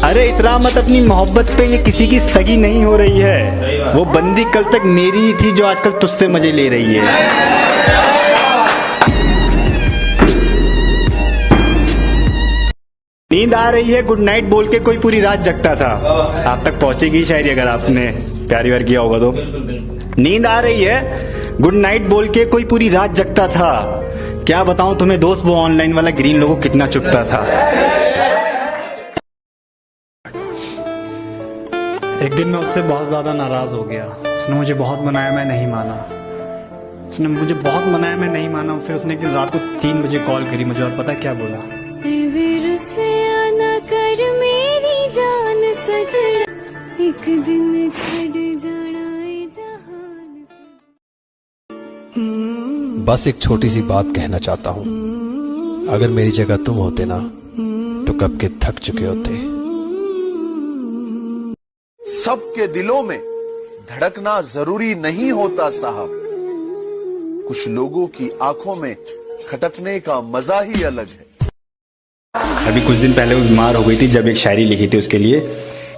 अरे इतना मत अपनी मोहब्बत पे, ये किसी की सगी नहीं हो रही है। वो बंदी कल तक मेरी ही थी जो आजकल तुझसे मजे ले रही है। नींद आ रही है गुड नाइट बोल के कोई पूरी रात जगता था। आप तक पहुंचेगी शायरी अगर आपने प्यार व्यार किया होगा तो। नींद आ रही है गुड नाइट बोल के कोई पूरी रात जगता था। क्या बताऊं तुम्हें दोस्त, वो ऑनलाइन वाला ग्रीन लोगों कितना चुपता था। एक दिन मैं उससे बहुत ज्यादा नाराज हो गया। उसने मुझे बहुत मनाया, मैं नहीं माना। उसने मुझे बहुत मनाया, मैं नहीं माना। फिर उसने एक दिन रात को 3 बजे कॉल करी मुझे, और पता क्या बोला? कर मेरी जान सजना, एक दिन छड़ जाना जहान। बस एक छोटी सी बात कहना चाहता हूँ, अगर मेरी जगह तुम होते ना तो कब के थक चुके होते। सबके दिलों में धड़कना जरूरी नहीं होता साहब, कुछ लोगों की आंखों में खटकने का मजा ही अलग है। अभी कुछ दिन पहले वो बीमार हो गई थी, जब एक शायरी लिखी थी उसके लिए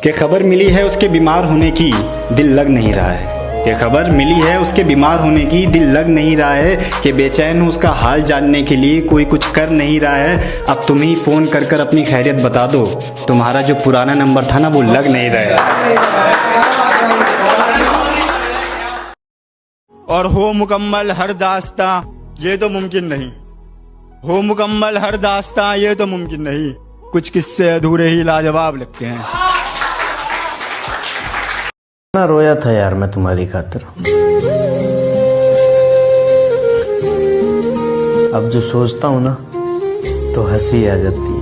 कि खबर मिली है उसके बीमार होने की, दिल लग नहीं रहा है। कि खबर मिली है उसके बीमार होने की, दिल लग नहीं रहा है। कि बेचैन हूँ उसका हाल जानने के लिए, कोई कुछ कर नहीं रहा है। अब तुम ही फोन कर कर अपनी खैरियत बता दो, तुम्हारा जो पुराना नंबर था ना वो लग नहीं रहा है। और हो मुकम्मल हर दास्तां ये तो मुमकिन नहीं, हो मुकम्मल हर दास्तां ये तो मुमकिन नहीं, कुछ किस्से अधूरे ही लाजवाब लगते हैं। ना रोया था यार मैं तुम्हारी खातिर, अब जो सोचता हूँ ना तो हंसी आ जाती है।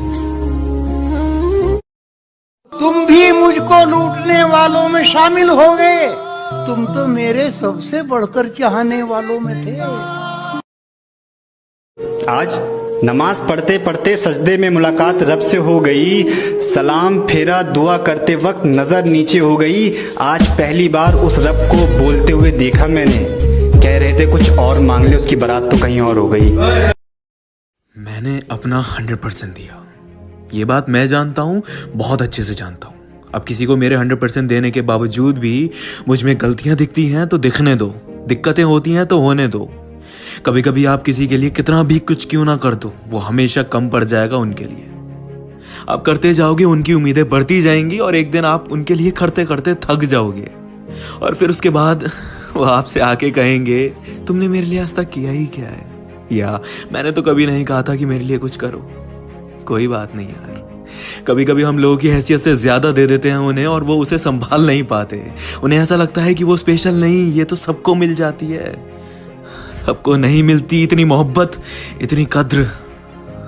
तुम भी मुझको लूटने वालों में शामिल हो गए, तुम तो मेरे सबसे बढ़कर चाहने वालों में थे। आज नमाज पढ़ते पढ़ते सजदे में मुलाकात रब से हो गई, सलाम फेरा दुआ करते वक्त नजर नीचे हो गई। आज पहली बार उस रब को बोलते हुए देखा मैंने, कह रहे थे कुछ और मांग ले, उसकी बारात तो कहीं और हो गई। मैंने अपना 100% दिया, ये बात मैं जानता हूँ, बहुत अच्छे से जानता हूँ। अब किसी को मेरे 100% देने के बावजूद भी मुझ में गलतियां दिखती हैं तो दिखने दो, दिक्कतें होती हैं तो होने दो। कभी कभी आप किसी के लिए कितना भी कुछ क्यों ना कर दो, वो हमेशा कम पड़ जाएगा उनके लिए। आप करते जाओगे, उनकी उम्मीदें बढ़ती जाएंगी और एक दिन आप उनके लिए करते करते थक जाओगे, और फिर उसके बाद वो आपसे आके कहेंगे तुमने मेरे लिए आज तक किया ही क्या है, या मैंने तो कभी नहीं कहा था कि मेरे लिए कुछ करो। कोई बात नहीं यार, कभी कभी हम लोगों की हैसियत से ज्यादा दे देते हैं उन्हें और वो उसे संभाल नहीं पाते। उन्हें ऐसा लगता है कि वो स्पेशल नहीं, ये तो सबको मिल जाती है। सबको नहीं मिलती इतनी मोहब्बत, इतनी कद्र।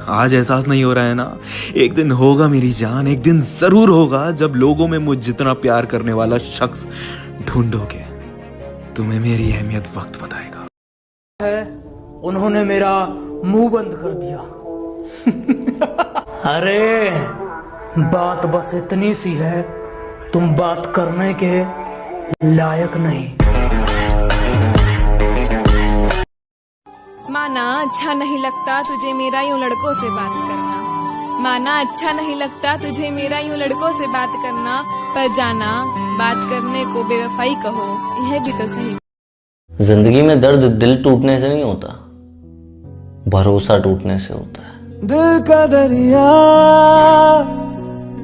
आज एहसास नहीं हो रहा है ना, एक दिन होगा मेरी जान, एक दिन जरूर होगा जब लोगों में मुझ जितना प्यार करने वाला शख्स ढूंढोगे। तुम्हें मेरी अहमियत वक्त बताएगा। उन्होंने मेरा मुंह बंद कर दिया। अरे बात बस इतनी सी है, तुम बात करने के लायक नहीं। माना अच्छा नहीं लगता तुझे मेरा यूं लड़कों से बात करना, माना अच्छा नहीं लगता तुझे मेरा यूं लड़कों से बात करना, पर जाना बात करने को बेवफाई कहो, यह भी तो सही। जिंदगी में दर्द दिल टूटने से नहीं होता, भरोसा टूटने से होता है। दिल का दरिया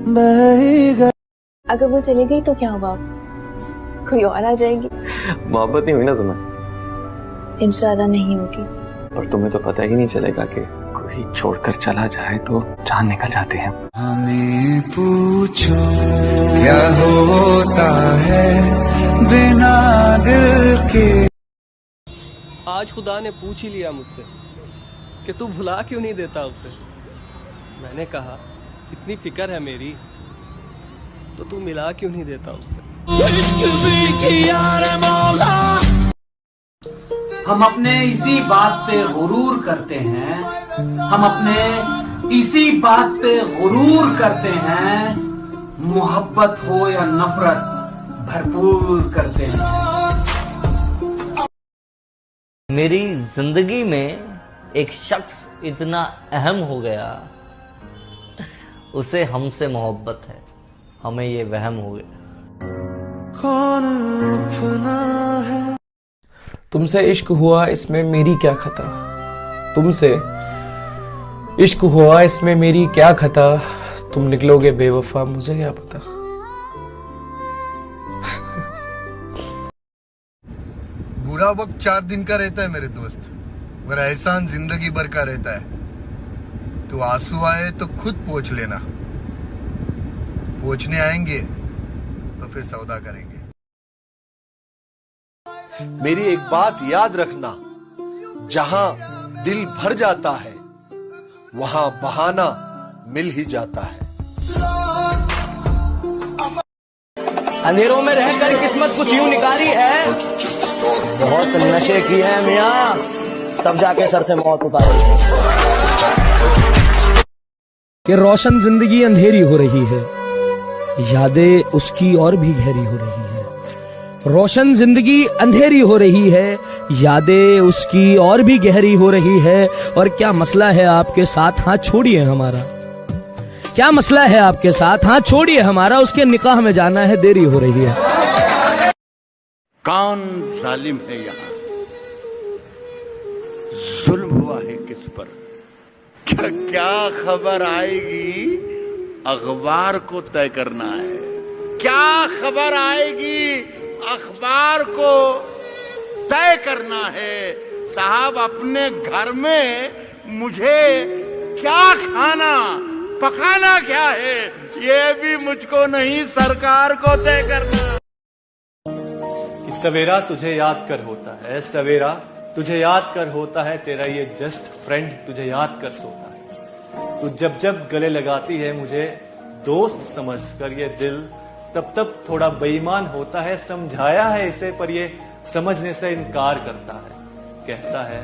बह ही गया। अगर वो चली गई तो क्या हुआ, कोई और आ जाएगी। मोहब्बत नहीं हुई ना तुम्हें? इंशाल्लाह नहीं होगी। और तुम्हें तो पता ही नहीं चलेगा कि कोई छोड़कर चला जाए तो जान निकल जाते हैं। हमें पूछो क्या होता है बिना दिल के। आज खुदा ने पूछ ही लिया मुझसे कि तू भुला क्यों नहीं देता उसे। मैंने कहा इतनी फिक्र है मेरी तो तू मिला क्यों नहीं देता उससे। हम अपने इसी बात पे गुरूर करते हैं, हम अपने इसी बात पे गुरूर करते हैं, मोहब्बत हो या नफरत भरपूर करते हैं। मेरी जिंदगी में एक शख्स इतना अहम हो गया, उसे हमसे मोहब्बत है। हमें ये वहम हो गया। कौन अपना है? तुमसे इश्क हुआ इसमें मेरी क्या खता, तुमसे इश्क हुआ इसमें मेरी क्या खता, तुम निकलोगे बेवफा मुझे क्या पता। बुरा वक्त 4 दिन का रहता है मेरे दोस्त, मगर एहसान जिंदगी भर का रहता है। तो आंसू आए तो खुद पोंछ लेना, पोंछने आएंगे तो फिर सौदा करेंगे। मेरी एक बात याद रखना, जहां दिल भर जाता है वहां बहाना मिल ही जाता है। अंधेरों में रहकर किस्मत कुछ यूं निकाली है, बहुत नशे किए हैं मियां, तब जाके सर से मौत उतारी। कि रोशन जिंदगी अंधेरी हो रही है, यादें उसकी और भी गहरी हो रही है। रोशन जिंदगी अंधेरी हो रही है, यादें उसकी और भी गहरी हो रही है। और क्या मसला है आपके साथ, हाथ छोड़िए हमारा, क्या मसला है आपके साथ, हाथ छोड़िए हमारा, उसके निकाह में जाना है, देरी हो रही है। कौन जालिम है यहाँ, जुल्म हुआ है किस पर, क्या खबर आएगी अखबार को तय करना है, क्या खबर आएगी अखबार को तय करना है। साहब अपने घर में मुझे क्या खाना पकाना क्या है, ये भी मुझको नहीं सरकार को तय करना। कि सवेरा तुझे याद कर होता है, सवेरा तुझे याद कर होता है, तेरा ये जस्ट फ्रेंड तुझे याद कर सोता है। तू जब जब गले लगाती है मुझे दोस्त समझकर ये दिल, तब तब थोड़ा बेईमान होता है। समझाया है इसे पर ये समझने से इनकार करता है, कहता है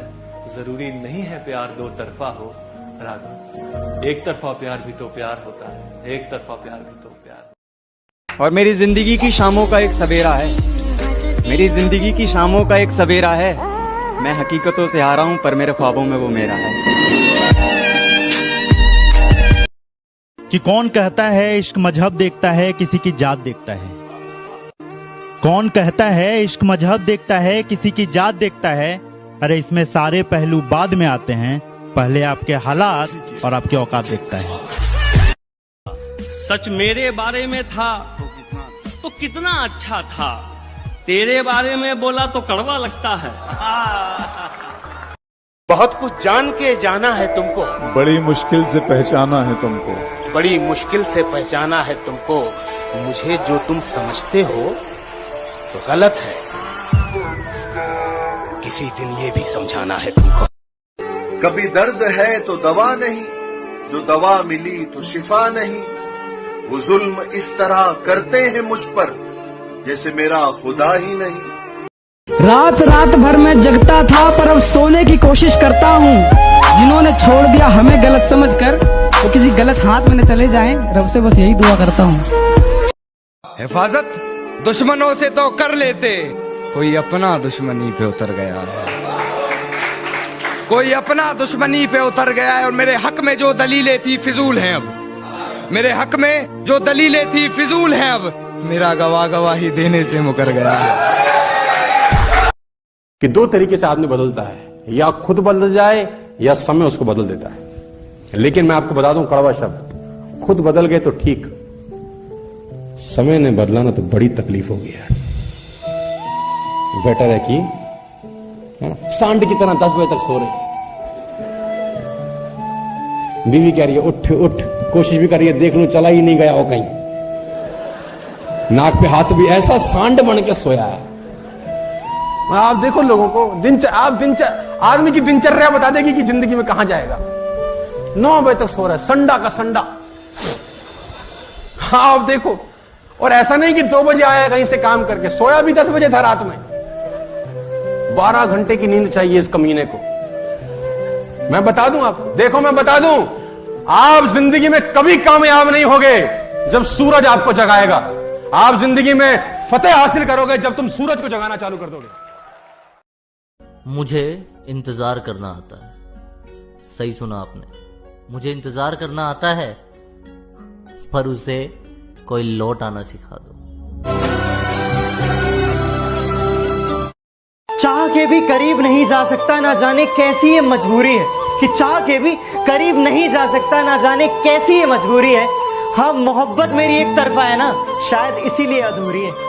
जरूरी नहीं है प्यार दो तरफा हो, राघव एक तरफा प्यार भी तो प्यार होता है, एक तरफा प्यार भी तो प्यार। और मेरी जिंदगी की शामों का एक सवेरा है, मेरी जिंदगी की शामों का एक सवेरा है। मैं हकीकतों से हारा हूं पर मेरे ख्वाबों में वो मेरा है। कि कौन कहता है इश्क मजहब देखता है, किसी की जात देखता है। कौन कहता है इश्क मजहब देखता है, किसी की जात देखता है। अरे इसमें सारे पहलू बाद में आते हैं, पहले आपके हालात और आपके औकात देखता है। सच मेरे बारे में था तो कितना अच्छा था, तेरे बारे में बोला तो कड़वा लगता है। बहुत कुछ जान के जाना है तुमको, बड़ी मुश्किल से पहचाना है तुमको, बड़ी मुश्किल से पहचाना है तुमको। मुझे जो तुम समझते हो तो गलत है, किसी दिन ये भी समझाना है तुमको। कभी दर्द है तो दवा नहीं, जो दवा मिली तो शिफा नहीं। वो जुल्म इस तरह करते हैं मुझ पर जैसे मेरा खुदा ही नहीं। रात रात भर मैं जगता था पर अब सोने की कोशिश करता हूँ। जिन्होंने छोड़ दिया हमें गलत समझकर, वो किसी गलत हाथ में न चले जाएं, रब से बस यही दुआ करता हूँ। हिफाजत दुश्मनों से तो कर लेते, कोई अपना दुश्मनी पे उतर गया है, कोई अपना दुश्मनी पे उतर गया है। और मेरे हक में जो दलीलें थी फिजूल हैं अब, मेरे हक में जो दलीलें थी फिजूल हैं अब, मेरा गवाही देने से मुकर गया है। कि दो तरीके से आदमी बदलता है, या खुद बदल जाए या समय उसको बदल देता है। लेकिन मैं आपको बता दूं कड़वा शब्द, खुद बदल गए तो ठीक, समय ने बदलाना तो बड़ी तकलीफ होगी यार। बेटर है कि सांड की तरह 10 बजे तक सो रहे, बीवी कह रही है उठ उठ, कोशिश भी कर रही है देख लूं चला ही नहीं गया हो कहीं, नाक पे हाथ भी, ऐसा सांड बन के सोया है। आप देखो लोगों को आदमी की दिनचर्या बता देगी कि जिंदगी में कहां जाएगा। 9 बजे तक सो रहा है, संडा का संडा। हाँ आप देखो, और ऐसा नहीं कि 2 बजे आया कहीं से काम करके, सोया भी 10 बजे था रात में। 12 घंटे की नींद चाहिए इस कमीने को। मैं बता दूं आपको, देखो मैं बता दूं, आप जिंदगी में कभी कामयाब नहीं होगे जब सूरज आपको जगाएगा। आप जिंदगी में फतेह हासिल करोगे जब तुम सूरज को जगाना चालू कर दोगे। मुझे इंतजार करना आता है, सही सुना आपने, मुझे इंतजार करना आता है, पर उसे कोई लौट आना सिखा दो। चाह के भी करीब नहीं जा सकता, ना जाने कैसी ये मजबूरी है कि चाह के भी करीब नहीं जा सकता, ना जाने कैसी ये मजबूरी है। हाँ, मोहब्बत मेरी एक तरफा है ना, शायद इसीलिए अधूरी है।